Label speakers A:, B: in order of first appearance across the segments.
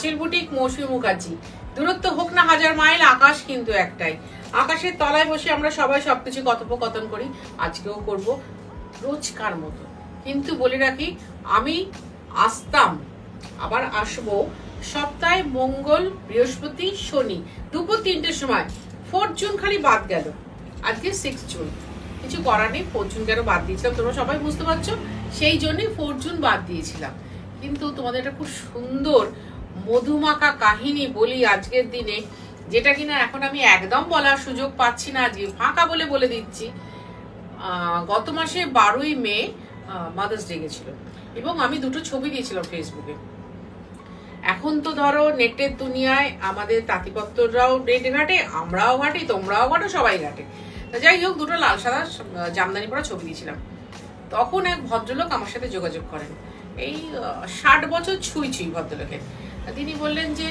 A: আঁচল বুটিক, মৌসুমী মুখার্জি। দূরত্ব হোক না হাজার মাইল, আকাশ কিন্তু একটাই। আকাশের তলায় বসে আমরা সবাই সবকিছু কথোপকথন করি, আজকেও করব রোজকার মতো। কিন্তু বলে রাখি, আমি আসতাম, আবার আসবো সপ্তাহে মঙ্গল, বৃহস্পতি, শনি দুপুর 3টের সময়। 4 জুন খালি বাদ গেল, আজকে 6 জুন। কিছু করার নেই, 4 জুন কেন বাদ দিয়েছিলাম তোমরা সবাই বুঝতে পারছো, সেই জন্যই 4 জুন বাদ দিয়েছিলাম। কিন্তু তোমাদের একটা খুব সুন্দর মধুমাখা কাহিনী বলি আজকের দিনে, যেটা কিনা এখন আমি একদম বলার সুযোগ পাচ্ছি না, আজকে ফাঁকা বলে বলে দিচ্ছি। গত মাসে 12ই মে মাদার্স ডে গেছিল, এবং আমি দুটো ছবি দিয়েছিলাম ফেসবুকে। এখন তো ধরো নেটের দুনিয়ায় আমাদের তাঁতিপত্ররাও নেট ঘাটে, আমরাও ঘাটি, তোমরাও ঘাটো, সবাই ঘাটে। যাই হোক, দুটো লাল সাদা জামদানি পরা ছবি দিয়েছিলাম। তখন এক ভদ্রলোক আমার সাথে যোগাযোগ করেন, এই 60 বছর ছুঁই ভদ্রলোকের। তিনি বললেন যে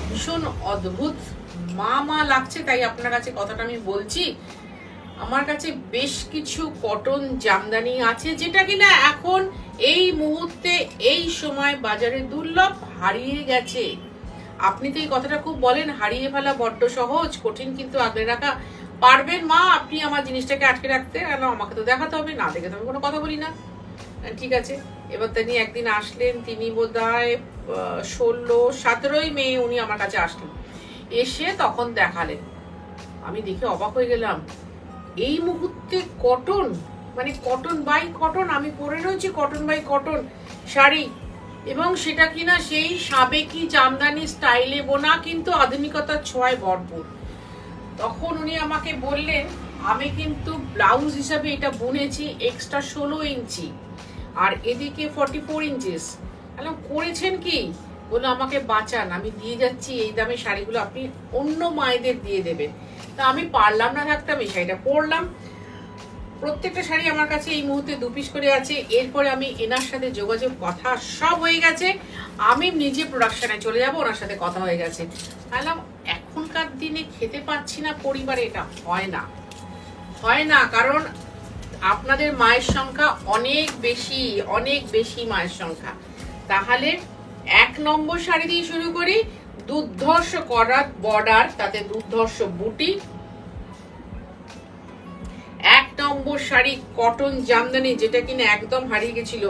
A: ভীষণ অদ্ভুত মা লাগছে, তাই আপনার কাছে কথাটা আমি বলছি। আমার কাছে বেশ কিছু কটন জামদানি আছে, যেটা কিনা এখন এই মুহূর্তে এই সময় বাজারে দুর্লভ, হারিয়ে গেছে। আপনি তো এই কথাটা খুব বলেন, হারিয়ে ফেলা বড্ড সহজ, কঠিন কিন্তু আগলে রাখা। পারবেন মা আপনি আমার জিনিসটাকে আটকে রাখতে? কেন, আমাকে তো দেখাতে হবে, না দেখে তো আমি কোনো কথা বলি না। ঠিক আছে, এবার তিনি একদিন আসলেন, তিনি বোধহয় 17ই মে উনি আমার কাছে আসলেন, এসে তখন দেখালেন। আমি দেখে অবাক হয়ে গেলাম, এই মুহূর্তে কটন, মানে কটন বাই কটন, আমি পরে রয়েছি কটন বাই কটন শাড়ি, এবং সেটা কিনা সেই সাবেকি জামদানি স্টাইলে বোনা, কিন্তু আধুনিকতার ছোঁয়ায় ভরপুর। তখন উনি আমাকে বললেন, আমি কিন্তু ব্লাউজ হিসাবে এটা বুনেছি এক্সট্রা 16 ইঞ্চি, আর এদিকে 44 ইঞ্চিস। করেছেন কি? বললো আমাকে বাঁচান, আমি দিয়ে যাচ্ছি এই দামে শাড়িগুলো, আপনি অন্য মায়েদের দিয়ে দেবেন। তা আমি পারলাম না থাকতে, আমি শাড়িটা পরলাম। প্রত্যেকটা শাড়ি আমার কাছে এই মুহূর্তে 2 পিস করে আছে। এরপরে আমি এনার সাথে যোগাযোগ, কথা সব হয়ে গেছে, আমি নিজে প্রোডাকশনে চলে যাব, ওনার সাথে কথা হয়ে গেছে। বললাম এখনকার দিনে খেতে পাচ্ছি না পরিবারে, এটা হয় না, হয় না। কারণ আপনাদের মায়ের সংখ্যা অনেক বেশি, অনেক বেশি মায়ের সংখ্যা। তাহলে 1 নম্বর শাড়ি দিয়ে শুরু করি, দুর্ধর্ষ করা বর্ডার, তাতে দুর্ধর্ষ বুটি। 1 নম্বর শাড়ি কটন জামদানি, যেটা কিনা একদম হারিয়ে গেছিল,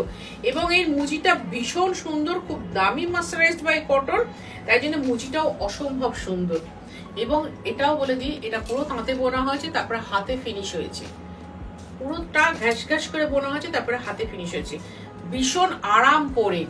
A: এবং এর মুচিটা ভীষণ সুন্দর, খুব দামি মার্সারাইজড বাই কটন, তাই জন্য মুচিটাও অসম্ভব সুন্দর। এবং এটাও বলে দিই, এটা পুরো তাঁতে বোনা হয়েছে, তারপরে হাতে ফিনিশ হয়েছে, পুরোটা ঘ্যাস ঘ্যাস করে বোনা হয়েছে, তারপরে হাতে ফিনিশ হয়েছে। ভীষণ আরাম পরে,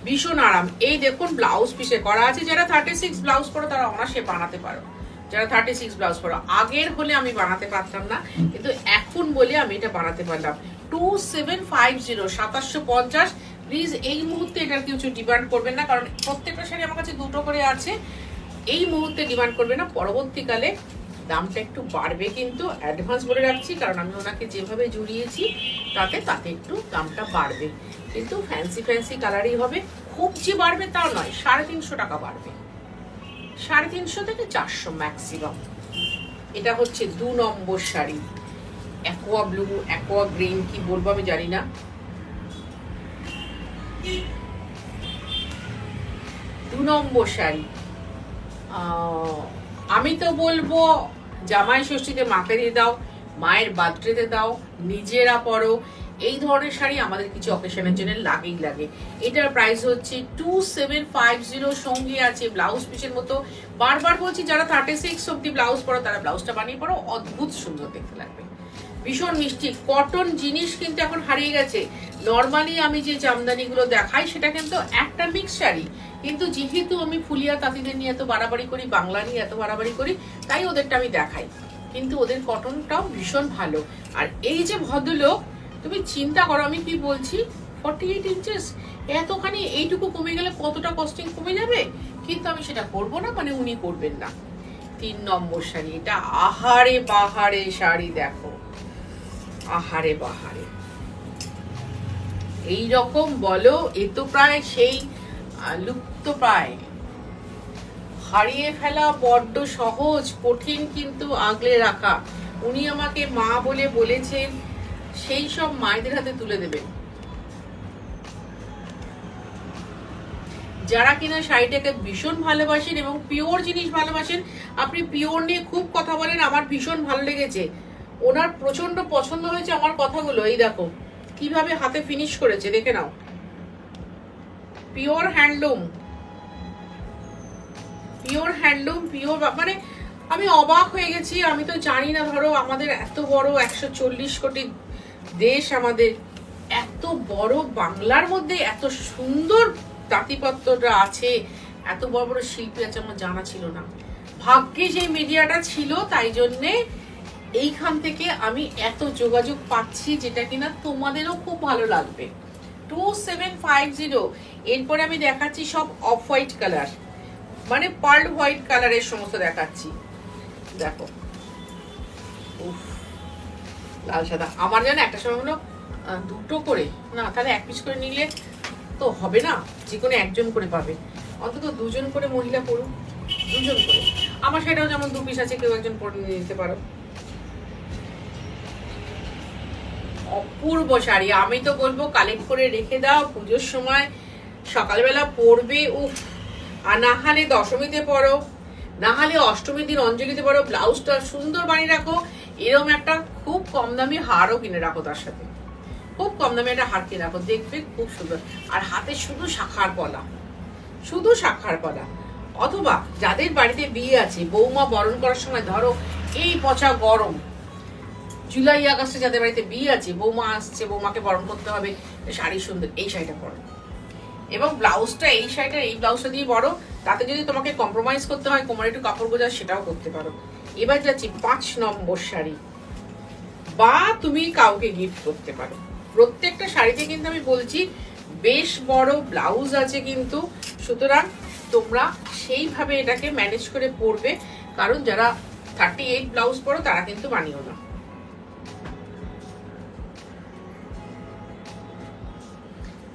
A: ভীষণ আরাম। এই দেখুন ব্লাউজ পিসে করা আছে, যারা 36 ব্লাউজ পরো তারা অনায়াসে বানাতে পারো, যারা 36 ব্লাউজ পরো। আগের হলে আমি বানাতে পারতাম না, কিন্তু এখন বলে আমি এটা বানাতে পারলাম। 2750, 2750। প্লিজ এই মুহূর্তে এটার কিছু ডিমান্ড করবেন না, কারণ প্রত্যেকটা শাড়ি আমার কাছে 2টো করে আছে। এই মুহূর্তে ডিমান্ড করবে না, পরবর্তীকালে দামটা একটু বাড়বে, কিন্তু অ্যাডভান্স বলে রাখছি, কারণ আমি ওনাকে যেভাবে জুড়িয়েছি তাতে একটু দামটা বাড়বে, কিন্তু ফ্যান্সি ফ্যান্সি কালারই হবে। খুব যে বাড়বে তা নয়, 350 টাকা বাড়বে, 350 থেকে 400 ম্যাক্সিমাম। এটা হচ্ছে 2 নম্বর sari, aqua blue, aqua green, কি বলবো আমি জানি না। 2 নম্বর শাড়ি, আমি তো বলবো জামাই ষষ্ঠীতে মাকে দিয়ে দাও, মায়ের বার্থডেতে দাও, নিজেরা পরো। এই ধরনের শাড়ি আমাদের কিছু অকেশনের জন্য লাগেই লাগে। এটার প্রাইস হচ্ছে 2750, সঙ্গে আছে ব্লাউজ পিসের মতো। বারবার বলছি, যারা 36 অব্দি ব্লাউজ পরো তারা ব্লাউজটা বানিয়ে পরো, অদ্ভুত সুন্দর দেখতে লাগবে, ভীষণ মিষ্টি। কটন জিনিস কিন্তু এখন হারিয়ে গেছে। নর্মালি আমি যে জামদানিগুলো দেখাই সেটা কিন্তু একটা মিক্স শাড়ি, কিন্তু যেহেতু আমি ফুলিয়া তাঁতিদের নিয়ে এত বাড়াবাড়ি করি, বাংলা নিয়ে এত বাড়াবাড়ি করি, তাই ওদেরটা আমি দেখাই, কিন্তু ওদের কটনটাও ভীষণ ভালো। আর এই যে ভদ্রলোক, তুমি চিন্তা করো আমি কি বলছি, 48 ইঞ্চেস, এতখানি এইটুকু কমে গেলে কতটা কস্টিং কমে যাবে, কিন্তু আমি সেটা করবো না, মানে উনি করবেন না। 3 নম্বর শাড়ি, এটা আহারে বাহারে শাড়ি, দেখো আহারে বাহারে, এই রকম বলো, এ তো প্রায় সেই লুপ্ত প্রায়, হারিয়ে ফেলা বড্ড সহজ, কঠিন কিন্তু আগলে রাখা। উনি আমাকে মা বলে বলেছেন, সেই সব মায়েদের হাতে তুলে দেবেন। যারা কিনা শাড়িটাকে ভীষণ ভালোবাসেন এবং পিওর জিনিস ভালোবাসেন, আপনি পিওর নিয়ে খুব কথা বলেন, আমার ভীষণ ভালো লেগেছে, ওনার প্রচন্ড পছন্দ হয়েছে আমার কথাগুলো। এই দেখো কিভাবে হাতে ফিনিশ করেছে, দেখে নাও, pure handloom, pure handloom, pure, মানে আমি অবাক হয়ে গেছি। আমি তো জানি না, ধরো আমাদের এত বড় 140 কোটি দেশ, আমাদের এত বড় বাংলার মধ্যে এত সুন্দর তাঁতিপত্রটা আছে, এত বড় বড় শিল্পী আছে, আমার জানা ছিল না। ভাগ্যে যে মিডিয়াটা ছিল, তাই জন্যে এইখান থেকে আমি এত যোগাযোগ পাচ্ছি, যেটা কিনা তোমাদেরও খুব ভালো লাগবে। 2750। এরপরে আমি দেখাচ্ছি সব অফ হোয়াইট কালার, মানে পার্ল হোয়াইট কালারের সমস্ত দেখাচ্ছি। দেখো উফ, লাল সাদা। আমার জানো একটা সময় হলো দুটো করে, না তাহলে এক পিস করে নিলে তো হবে না, যে কোনো একজন করে পাবে, অন্তত দুজন করে মহিলা পড়ুক, দুজন করে। আমার সেটাও যেমন 2 পিস আছে, কেউ একজন পরে নিতে পারো। অপূর্ব শাড়ি, আমি তো বলবো কালেক্ট করে রেখে দাও, পুজোর সময় সকালবেলা পরবে। উফ, আর না হলে দশমীতে পরো, না হলে অষ্টমীর দিন অঞ্জলিতে পরো। ব্লাউজটা সুন্দর বানিয়ে রাখো, এরকম একটা খুব কম দামি হারও কিনে রাখো, তার সাথে খুব কম দামে একটা হার কিনে রাখো, দেখবে খুব সুন্দর। আর হাতে শুধু শাখার পলা, শুধু শাখার পলা। অথবা যাদের বাড়িতে বিয়ে আছে, বৌমা বরণ করার সময়, ধরো এই পচা গরম, জুলাই আগস্টে যাদের বাড়িতে বিয়ে আছে, বৌমা আসছে, বৌমাকে বরণ করতে হবে, শাড়ি সুন্দর, এই শাড়িটা পরো। এবং ব্লাউজটা, এই শাড়িটা এই ব্লাউজটা দিয়ে পরো, তাতে যদি তোমাকে কম্প্রোমাইজ করতে হয়, কোমরে একটু কাপড় গোজা, সেটাও করতে পারো। এবার যাচ্ছি 5 নম্বর শাড়ি, বা তুমি কাউকে গিফট করতে পারো। প্রত্যেকটা শাড়িতে কিন্তু আমি বলছি বেশ বড় ব্লাউজ আছে কিন্তু, সুতরাং তোমরা সেইভাবে এটাকে ম্যানেজ করে পরবে, কারণ যারা 38 ব্লাউজ পরো তারা কিন্তু বানিও না।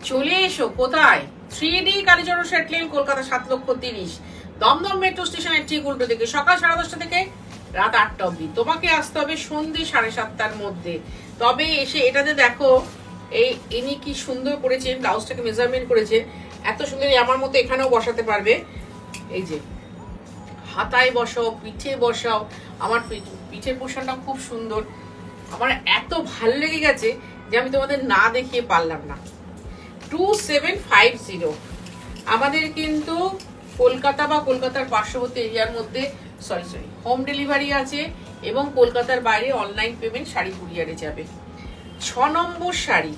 A: চলে এসো কোথায়, 3D Kalicharan Seth lane, Kolkata 7,30,000, Dum Dum metro স্টেশনের ঠিক উল্টো দিকে, সকাল 10:30 থেকে রাত 8টা অবধি। তোমাকে আসতে হবে সন্ধ্যে 7:30টার মধ্যে। তবে এসে এটাতে দেখো, ইনি কি সুন্দর করেছেন, ব্লাউজটাকে মেজারমেন্ট করেছে এত সুন্দর, আমার মতো এখানেও বসাতে পারবে। এই যে হাতায় বসাও, পিঠে বসাও, আমার পিঠের পোশাকটা খুব সুন্দর, আমার এত ভালো লেগে গেছে যে আমি তোমাদের না দেখিয়ে পারলাম না। 2750। আমাদের কিন্তু কলকাতা বা কলকাতার পার্শ্ববর্তী এরিয়ার মধ্যে সরি হোম ডেলিভারি আছে, এবং কলকাতার বাইরে অনলাইন পেমেন্ট, শাড়ি কুরিয়ারে যাবে। 6 নম্বর শাড়ি,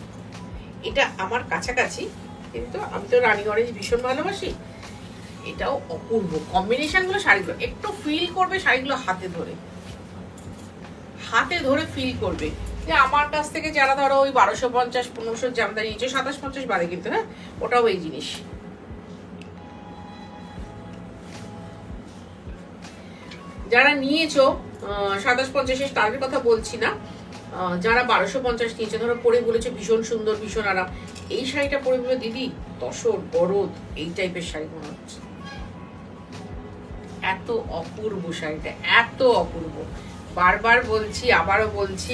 A: এটা আমার কাছাকাছি, কিন্তু আমি তো রানী অরেঞ্জ ভীষণ ভালোবাসি। এটাও অপূর্ব কম্বিনেশন গুলো, শাড়িগুলো একটু ফিল করবে, শাড়িগুলো হাতে ধরে, হাতে ধরে ফিল করবে। যে আমার কাছ থেকে যারা ধরো ওই 1250-1500 জামদানি নিয়েছে, 2750 বাদে কিন্তু, হ্যাঁ ওটাও এই জিনিস। যারা নিয়েছো 2750, তাদের কথা বলছি না, যারা 1250 নিয়েছে, ধরো পরে বলেছে ভীষণ সুন্দর, ভীষণ আরাম, এই শাড়িটা পরে বলে দিদি তসর গরদ, এই টাইপের শাড়ি মনে হচ্ছে। এত অপূর্ব শাড়িটা, এত অপূর্ব, বারবার বলছি, আবারও বলছি।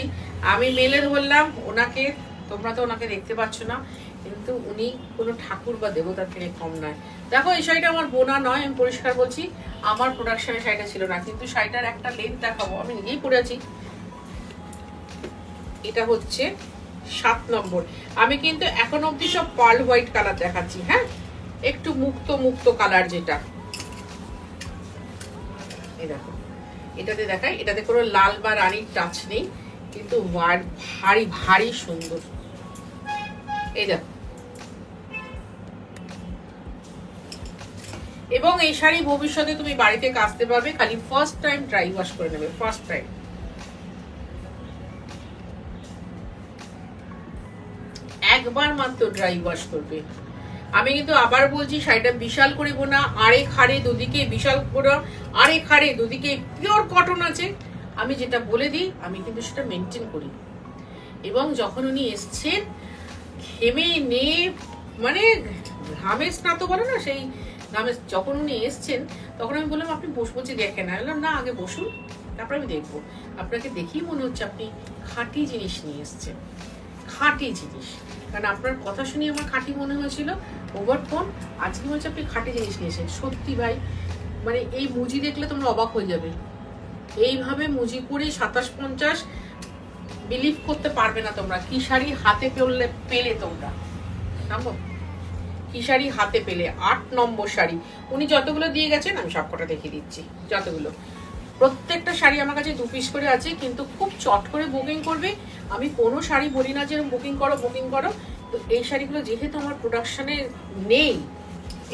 A: আমি মেলে ধরলাম ওনাকে, তোমরা তো ওনাকে দেখতে পাচ্ছ না, কিন্তু উনি কোনো ঠাকুর বা দেবতার থেকে কম নয়। দেখো এই শাড়িটা আমার বোনা নয়, আমি পরিষ্কার বলছি, আমার প্রোডাকশনের শাড়িটা ছিল না, কিন্তু শাড়িটার একটা লেন্থ দেখাবো, আমি নিজেই পরে আছি। এটা হচ্ছে 7 নম্বর। আমি কিন্তু এখন অব্দি সব পার্ল হোয়াইট কালার দেখাচ্ছি, হ্যাঁ একটু মুক্ত মুক্ত কালার যেটা, এই দেখো এটাতে দেখাই, এটাতে কোনো লাল বা রানীর টাচ নেই, কিন্তু ভারী ভারী সুন্দর। এই দেখো, এবং এই শাড়ি ভবিষ্যতে তুমি বাড়িতে কাচতে পারবে, খালি ফার্স্ট টাইম ড্রাই ওয়াশ করে নেবে, ফার্স্ট টাইম, একবার মাত্র ড্রাই ওয়াশ করবে। আমি কিন্তু আবার বলছি, শাড়িটা বিশাল করে বোনা, আড়ে খাড়ে দুদিকে বিশাল করে, আড়ে খাড়ে দুদিকে পিওর কটন আছে। আমি যেটা বলে দিই আমি কিন্তু সেটা মেনটেন করি। এবং যখন উনি এসছেন ঘেমে নিয়ে, মানে ঘামে স্নাত বলে না, সেই ঘামে, যখন উনি এসছেন তখন আমি বললাম আপনি বসে দেখেন, আমি বললাম না আগে বসুন, তারপর আমি দেখবো। আপনাকে দেখেই মনে হচ্ছে আপনি খাঁটি জিনিস নিয়ে এসছেন, খাঁটি জিনিস, কারণ আপনার কথা শুনে আমার খাঁটি মনে হয়েছিল। ওভার ফোন আজকে বলছে আপনি খাঁটি জিনিস নিয়েছেন। সত্যি ভাই, মানে এই মুজি দেখলে তোমরা অবাক হয়ে যাবে। এইভাবে মুজি পরে 27-50 বিলিভ করতে পারবে না তোমরা। কি শাড়ি হাতে পেলে তোমরা, কি শাড়ি হাতে পেলে। 8 নম্বর শাড়ি। উনি যতগুলো দিয়ে গেছেন আমি সবকটা দেখিয়ে দিচ্ছি। যতগুলো, প্রত্যেকটা শাড়ি আমার কাছে 2 পিস করে আছে, কিন্তু খুব চট করে বুকিং করবে। আমি কোনো শাড়ি বলি না যে বুকিং করো বুকিং করো। তো এই শাড়িগুলো যেহেতু আমার প্রোডাকশনে নেই,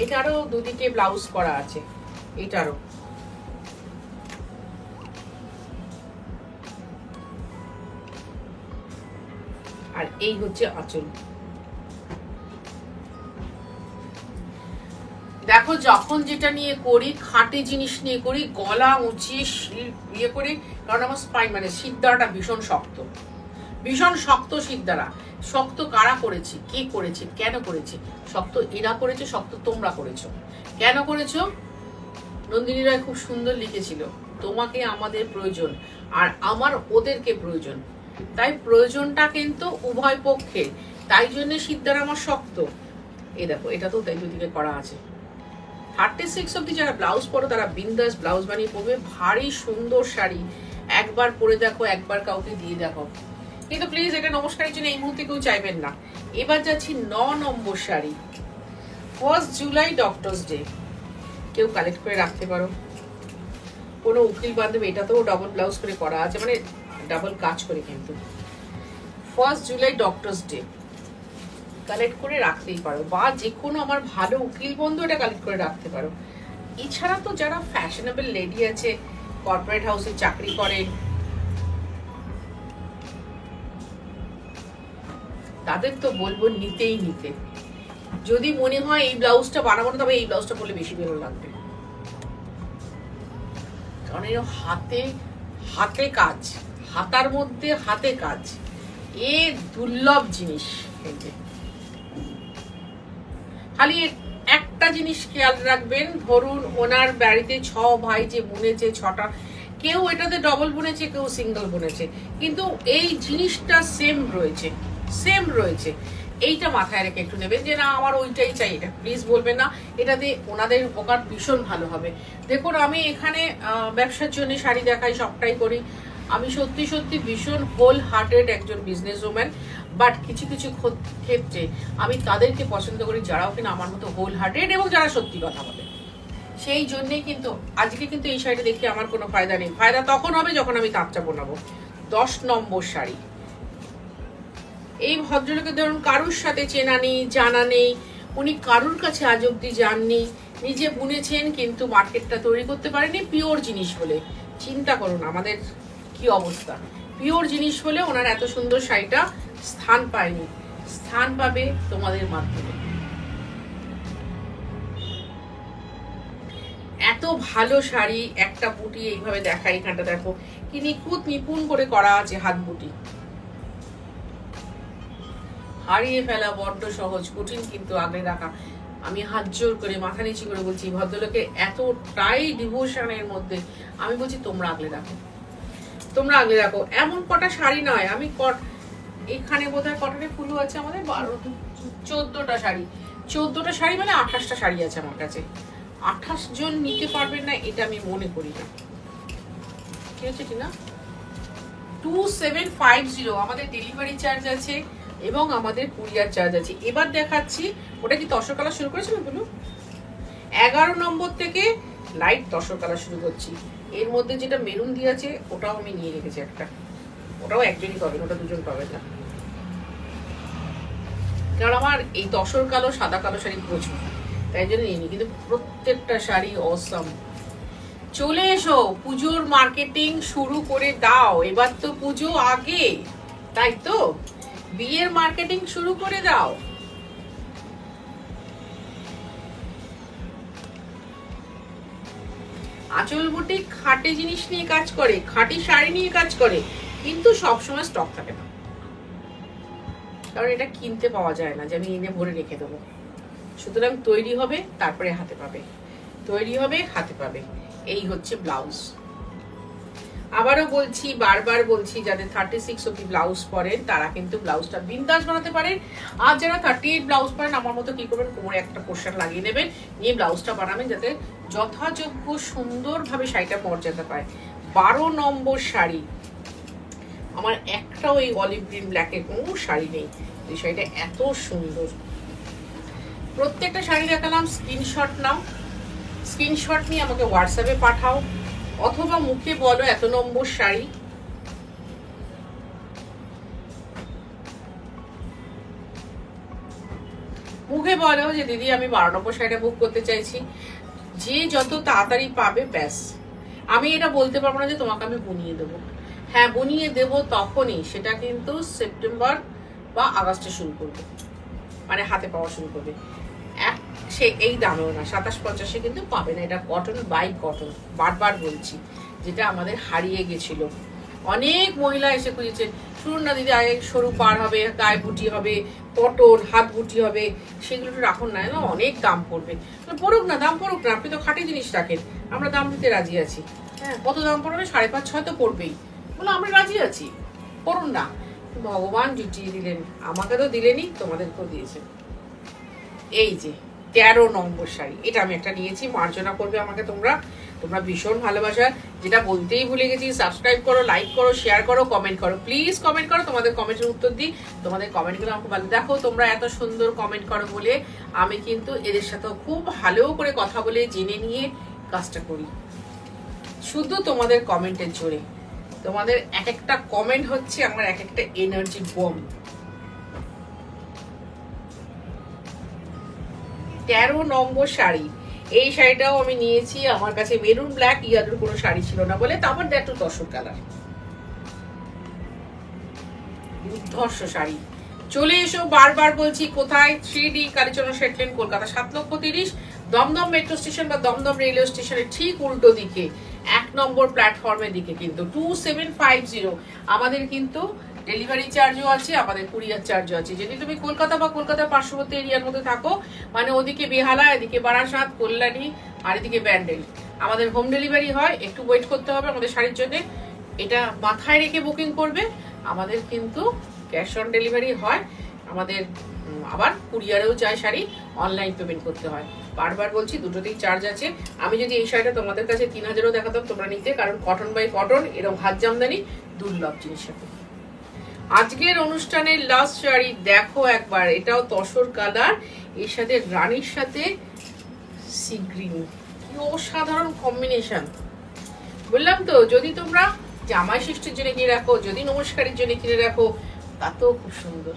A: এটারও দুদিকে ব্লাউজ করা আছে, এটারও। আর এই হচ্ছে আঁচল। দেখো যখন যেটা নিয়ে করি, খাঁটি জিনিস নিয়ে করি, গলা উঁচিয়ে ইয়ে করি, কারণ আমার স্পাইন মানে সিদ্ধাটা ভীষণ শক্ত, ভীষণ শক্ত সিদ্ধারা। শক্ত কারা করেছে, কে করেছে, কেন করেছে? শক্ত এরা করেছে, শক্ত তোমরা করেছো। কেন করেছো? নন্দিনী রায় খুব সুন্দর লিখেছিল, তোমাকে আমাদের প্রয়োজন আর আমার ওদেরকে প্রয়োজন। তাই প্রয়োজনটা কিন্তু উভয় পক্ষে, তাই জন্য সিদ্ধারা আমার শক্ত। এই দেখো এটা তো তাই দুদিকে করা আছে। 36 অব্দি যারা ব্লাউজ পরো তারা বিন্দাস ব্লাউজ বানিয়ে পরবে। ভারী সুন্দর শাড়ি, একবার পরে দেখো, একবার কাউকে দিয়ে দেখো। কিন্তু প্লিজ এটা নমস্কারের জন্য এই মুহূর্তে কেউ চাইবেন না। এবার যাচ্ছি 9 নম্বর শাড়ি। 1 জুলাই ডক্টরস ডে, কেউ কালেক্ট করে রাখতে পারো। কোনো উকিল বান্ধব, এটা তো ডাবল ব্লাউজ করে করা আছে, মানে ডাবল কাজ করে। কিন্তু 1 জুলাই ডক্টরস ডে কালেক্ট করে রাখতেই পারো, বা যে কোনো আমার ভালো উকিল বন্ধু এটা কালেক্ট করে রাখতে পারো। এছাড়া তো যারা ফ্যাশনেবল লেডি আছে, কর্পোরেট হাউসে চাকরি করে, তাদের তো বলবো নিতেই নিতে। যদি মনে হয় এই ব্লাউজটা বানাবো না, তবে এই ব্লাউজটা পরলে বেশি ভালো লাগবে। কারণ এর হাতে হাতে কাজ, হাতার মধ্যে হাতে কাজ, এ দুর্লভ জিনিস। খালি একটা জিনিস খেয়াল রাখবেন, ধরুন ওনার বাড়িতে 6 ভাই যে বুনেছে, 6টা, কেউ এটাতে ডবল বুনেছে, কেউ সিঙ্গেল বুনেছে, কিন্তু এই জিনিসটা সেম রয়েছে, সেম রয়েছে। এইটা মাথায় রেখে একটু নেবেন যে না আমার ওইটাই চাই, এটা প্লিজ বলবেন না। এটাতে ওনাদের উপকার ভীষণ ভালো হবে। দেখুন আমি এখানে ব্যবসার জন্য শাড়ি দেখাই, সবটাই করি। আমি সত্যি সত্যি ভীষণ হোল হার্টেড একজন বিজনেস ওম্যান, বাট কিছু কিছু ক্ষেত্রে আমি তাদেরকে পছন্দ করি যারাও কিনা আমার মতো হোল হার্টেড এবং যারা সত্যি কথা বলে। সেই জন্যই কিন্তু আজকে কিন্তু এই শাড়িটা দেখে আমার কোনো ফায়দা নেই। ফায়দা তখন হবে যখন আমি তাঁতটা বানাবো। 10 নম্বর শাড়ি। এই ভদ্রলোকের ধরুন কারুর সাথে চেনা নেই, জানা নেই, উনি কারুর কাছে আজ অব্দি যাননি, নিজে বুনেছেন কিন্তু মার্কেটটা তৈরি করতে পারেনি পিওর জিনিস বলে। চিন্তা করুন আমাদের কি অবস্থা। পিওর জিনিস হলে ওনার এত সুন্দর শাড়িটা স্থান পায়নি, স্থান পাবে তোমাদের মাধ্যমে। এত ভালো শাড়ি, একটা বুটি এইভাবে দেখা, এখানটা দেখো কি নিখুঁত নিপুণ করে করা আছে হাত বুটি। হারিয়ে ফেলা বড্ড সহজ, কঠিন কিন্তু আগলে রাখা। আমি হাত জোর করে মাথা নিচু করে বলছি ভদ্রলোকে এতটাই ডিভোশনের মধ্যে, আমি বলছি তোমরা আগলে রাখো, তোমরা আগলে রাখো। এমন কটা শাড়ি নয়, আমি এখানে বোধহয় কটারে ফুলু আছে আমাদের 14টা শাড়ি। 14টা শাড়ি মানে 28টা শাড়ি আছে আমার কাছে। 28 জন নিতে পারবেন না এটা আমি মনে করি না। কি হচ্ছে টিনা? 2750 আমাদের ডেলিভারি চার্জ আছে এবং আমাদের কুরিয়ার চার্জ আছে। এবার দেখাচ্ছি, ওটা কি তসর কালার শুরু করেছিল বলুন? 11 নম্বর থেকে লাইট তসর কালার শুরু করছি। এর মধ্যে যেটা মেরুন দিয়ে আছে ওটাও আমি নিয়ে রেখেছি একটা, ওটাও একজনই পাবেন, ওটা দুজন পাবেন না। কারণ আমার এই তসর কালো সাদা কালো শাড়ি প্রচুর, তাই জন্য নিয়ে নি। কিন্তু প্রত্যেকটা শাড়ি অসাম। চলে এসো, পুজোর মার্কেটিং শুরু করে দাও। এবার তো পুজো আগে, তাই তো বিয়ের মার্কেটিং শুরু করে দাও। আঁচল বুটিক খাঁটি জিনিস নিয়ে কাজ করে, খাঁটি শাড়ি নিয়ে কাজ করে, কিন্তু সবসময় স্টক থাকে না। কারণ এটা কিনতে পাওয়া যায় না যে আমি এনে ভরে রেখে দেবো। সুতরাং তৈরি হবে, তারপরে হাতে পাবে, তৈরি হবে, হাতে পাবে। এই হচ্ছে ব্লাউজ। আবারও বলছি, বারবার বলছি, যাদের 36 অব্দি ব্লাউজ পরেন তারা কিন্তু ব্লাউজটা বিন্দাস বানাতে পারেন। আর যারা 38 ব্লাউজ পরেন আমার মতো কি করবেন, কোমরে একটা পোর্শন লাগিয়ে নেবেন, নিয়ে ব্লাউজটা বানাবেন যাতে যথাযোগ্য সুন্দরভাবে শাড়িটা মর্যাদা পায়। 12 নম্বর শাড়ি, আমার একটাও এই অলিভ গ্রিন ব্ল্যাকের কোনো শাড়ি নেই, এই শাড়িটা এত সুন্দর। প্রত্যেকটা শাড়ি দেখালাম, স্ক্রিনশট নাও, স্ক্রিনশট নিয়ে আমাকে হোয়াটসঅ্যাপে পাঠাও, অথবা মুখে বলো এত নম্বর শাড়ি। মুখে বলো যে দিদি আমি 12 নম্বর শাড়িটা বুক করতে চাইছি, যে যত তাড়াতাড়ি পাবে ব্যাস। আমি এটা বলতে পারবো না যে তোমাকে আমি বুনিয়ে দেবো, হ্যাঁ বুনিয়ে দেব তখনই, সেটা কিন্তু সেপ্টেম্বর বা আগস্টে শুরু করবে, মানে হাতে পাওয়া শুরু করবে। সে এই দামেও না, 2750 কিন্তু পাবে না, এটা কটন বাই কটন, বারবার বলছি, যেটা আমাদের হারিয়ে গেছিল। অনেক মহিলা এসে খুঁজেছেন, শুনুন না দিদি আগে সরু পার হবে, গায়ে বুটি হবে, পটন হাত বুটি হবে, সেগুলো তো রাখুন না, অনেক দাম পড়বে। পড়ুক না, দাম পড়ুক না, আপনি তো খাঁটি জিনিস রাখেন, আমরা দাম দিতে রাজি আছি। হ্যাঁ কত দাম পড়বে, 5.5-6 তো পড়বেই, বলো আমরা রাজি আছি, পড়ুন না। ভগবান জুটিয়ে দিলেন, আমাকে তো দিলেনি, তোমাদেরকেও দিয়েছে। এই যে 13 নম্বর শাড়ি, এটা আমি একটা নিয়েছি, মার্জনা করবে আমাকে তোমরা, তোমরা ভীষণ ভালোবাসা, যেটা বলতেই ভুলে গেছি, সাবস্ক্রাইব করো, লাইক করো, শেয়ার করো, কমেন্ট করো, প্লিজ কমেন্ট করো, তোমাদের কমেন্টের উত্তর দিই, তোমাদের কমেন্টগুলো আমাকে ভালো। দেখো তোমরা এত সুন্দর কমেন্ট করো বলে আমি কিন্তু এদের সাথে খুব ভালো করে কথা বলে জেনে নিয়ে কাজটা করি, শুধু তোমাদের কমেন্টের জোরে। তোমাদের এক একটা কমেন্ট হচ্ছে আমার এক একটা এনার্জি বম। 13 নম্বর শাড়ি, এই শাড়িটাও আমি নিয়েছি, আমার কাছে মেরুন ব্ল্যাক ইয়ালোর কোনো শাড়ি ছিল না বলে, তারপর দেখো তসর কালার, দুর্ধর্ষ শাড়ি। চলে এসো, বারবার বলছি, কোথায়? 3D Kalicharan শেটলেন, Kolkata, 7,30,000, Dum Dum metro station বা দমদম রেলওয়ে স্টেশনের ঠিক উল্টো দিকে, 1 নম্বর প্ল্যাটফর্মের দিকে কিন্তু 2750। আমাদের কিন্তু ডেলিভারি চার্জও আছে, আমাদের কুরিয়ার চার্জও আছে। যদি তুমি কলকাতা বা কলকাতার পার্শ্ববর্তী এরিয়ার মধ্যে থাকো, মানে ওদিকে বেহালা, এদিকে বারাসাত, কল্যাণী, আর এদিকে ব্যান্ডেল, আমাদের হোম ডেলিভারি হয়। একটু ওয়েট করতে হবে আমাদের শাড়ির জন্য, এটা মাথায় রেখে বুকিং করবে। আমাদের কিন্তু ক্যাশ অন ডেলিভারি হয়, আমাদের আবার কুরিয়ারেও যায় শাড়ি, অনলাইন পেমেন্ট করতে হয়। বারবার বলছি দুটোতেই চার্জ আছে। আমি যদি এই শাড়িটা তোমাদের কাছে 3000ও দেখাতাম তোমরা নিতে, কারণ কটন বাই কটন, এরকম হাত জামদানি দুর্লভ জিনিস। আজকের অনুষ্ঠানের লাস্ট শাড়ি দেখো একবার, এটাও তসর কালার, এর সাথে রানীর সাথে সি গ্রিন, কি অসাধারণ কম্বিনেশন। বললাম তো, যদি তোমরা জামাই ষষ্ঠীর জন্য কিনে রাখো, যদি নমস্কারের জন্য কিনে রাখো, তাতেও খুব সুন্দর।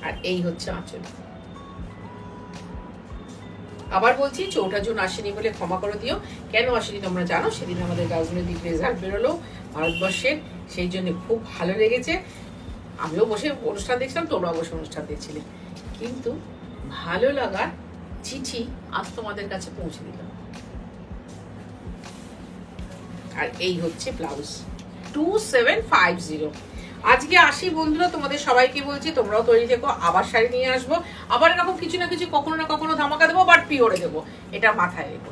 A: আর এই হচ্ছে আঁচল। আবার বলছি, 4টা জুন আসেনি বলে ক্ষমা করে দিও। কেন আসেনি তোমরা জানো, সেদিন আমাদের রাজনৈতিক রেজাল্ট বেরোলো ভারতবর্ষের, সেই জন্য খুব ভালো লেগেছে। আমিও বসে অনুষ্ঠান দেখছিলাম, তোমরাও বসে অনুষ্ঠান দেখছিলে, কিন্তু ভালো লাগার চিঠি আজ তোমাদের কাছে পৌঁছে দিলাম। আর এই হচ্ছে ব্লাউজ, 2750। আজকে আসি বন্ধুরা, তোমাদের সবাইকে বলছি তোমরাও তৈরি থেকো, আবার শাড়ি নিয়ে আসবো, আবার এরকম কিছু না কিছু কখনো না কখনো ধামাকা দেবো, বাট পিওরে দেবো, এটা মাথায় রেখো।